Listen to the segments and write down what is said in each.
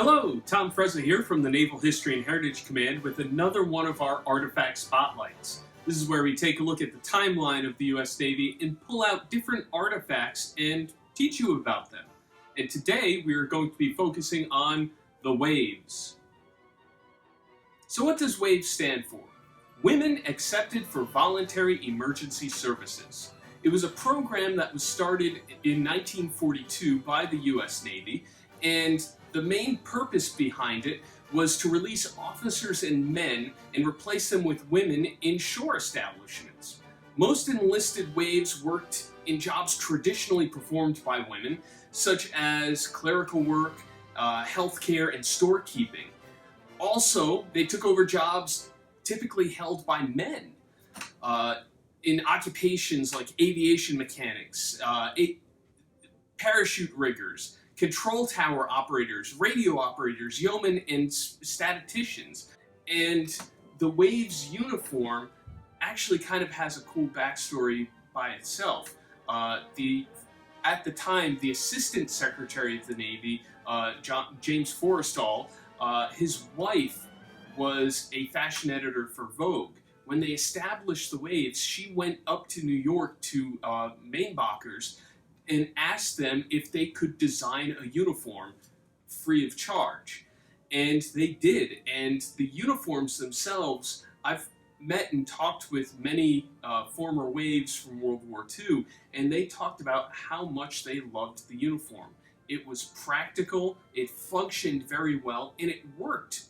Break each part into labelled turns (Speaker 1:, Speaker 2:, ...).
Speaker 1: Hello, Tom Frezza here from the Naval History and Heritage Command with another one of our Artifact Spotlights. This is where we take a look at the timeline of the U.S. Navy and pull out different artifacts and teach you about them. And today we are going to be focusing on the Waves. So what does WAVES stand for? Women Accepted for Voluntary Emergency Services. It was a program that was started in 1942 by the U.S. Navy, and the main purpose behind it was to release officers and men and replace them with women in shore establishments. Most enlisted WAVES worked in jobs traditionally performed by women, such as clerical work, healthcare, and storekeeping. Also, they took over jobs typically held by men in occupations like aviation mechanics, parachute riggers, control tower operators, radio operators, yeomen, and statisticians. And the WAVES uniform actually kind of has a cool backstory by itself. At the time, the Assistant Secretary of the Navy, James Forrestal, his wife was a fashion editor for Vogue. When they established the WAVES, she went up to New York to Mainbacher's and asked them if they could design a uniform free of charge. And they did. And the uniforms themselves, I've met and talked with many former WAVES from World War II, and they talked about how much they loved the uniform. It was practical, it functioned very well, and it worked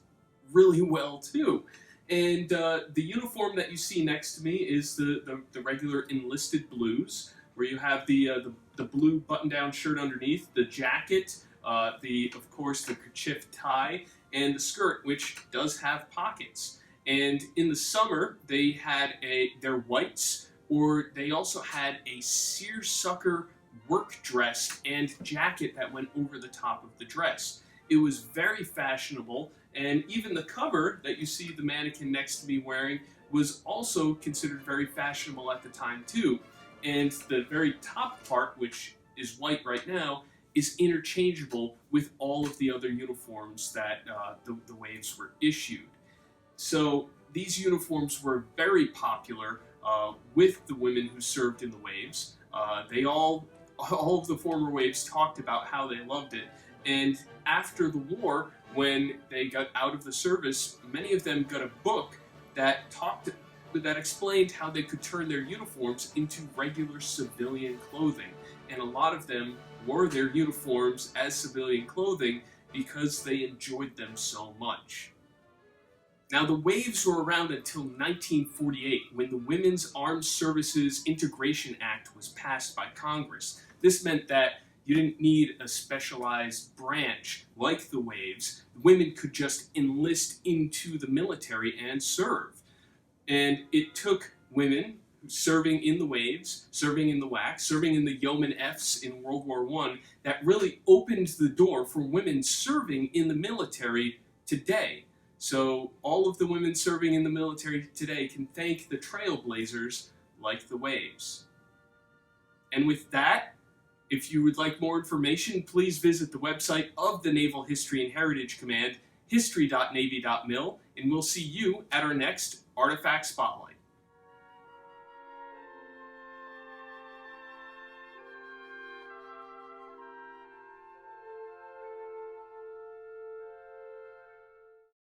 Speaker 1: really well too. And the uniform that you see next to me is the regular enlisted blues, where you have the blue button-down shirt underneath, the jacket, of course the kerchief tie, and the skirt, which does have pockets. And in the summer, they had their whites, or they also had a seersucker work dress and jacket that went over the top of the dress. It was very fashionable, and even the cover that you see the mannequin next to me wearing was also considered very fashionable at the time too. And the very top part, which is white right now, is interchangeable with all of the other uniforms that the WAVES were issued. So these uniforms were very popular with the women who served in the WAVES. All of the former WAVES talked about how they loved it. And after the war, when they got out of the service, many of them got a book that explained how they could turn their uniforms into regular civilian clothing. And a lot of them wore their uniforms as civilian clothing because they enjoyed them so much. Now, the WAVES were around until 1948, when the Women's Armed Services Integration Act was passed by Congress. This meant that you didn't need a specialized branch like the WAVES. Women could just enlist into the military and serve. And it took women serving in the WAVES, serving in the WAC, serving in the Yeoman Fs in World War I that really opened the door for women serving in the military today. So all of the women serving in the military today can thank the trailblazers like the WAVES. And with that, if you would like more information, please visit the website of the Naval History and Heritage Command, history.navy.mil, and we'll see you at our next Artifact Spotlight.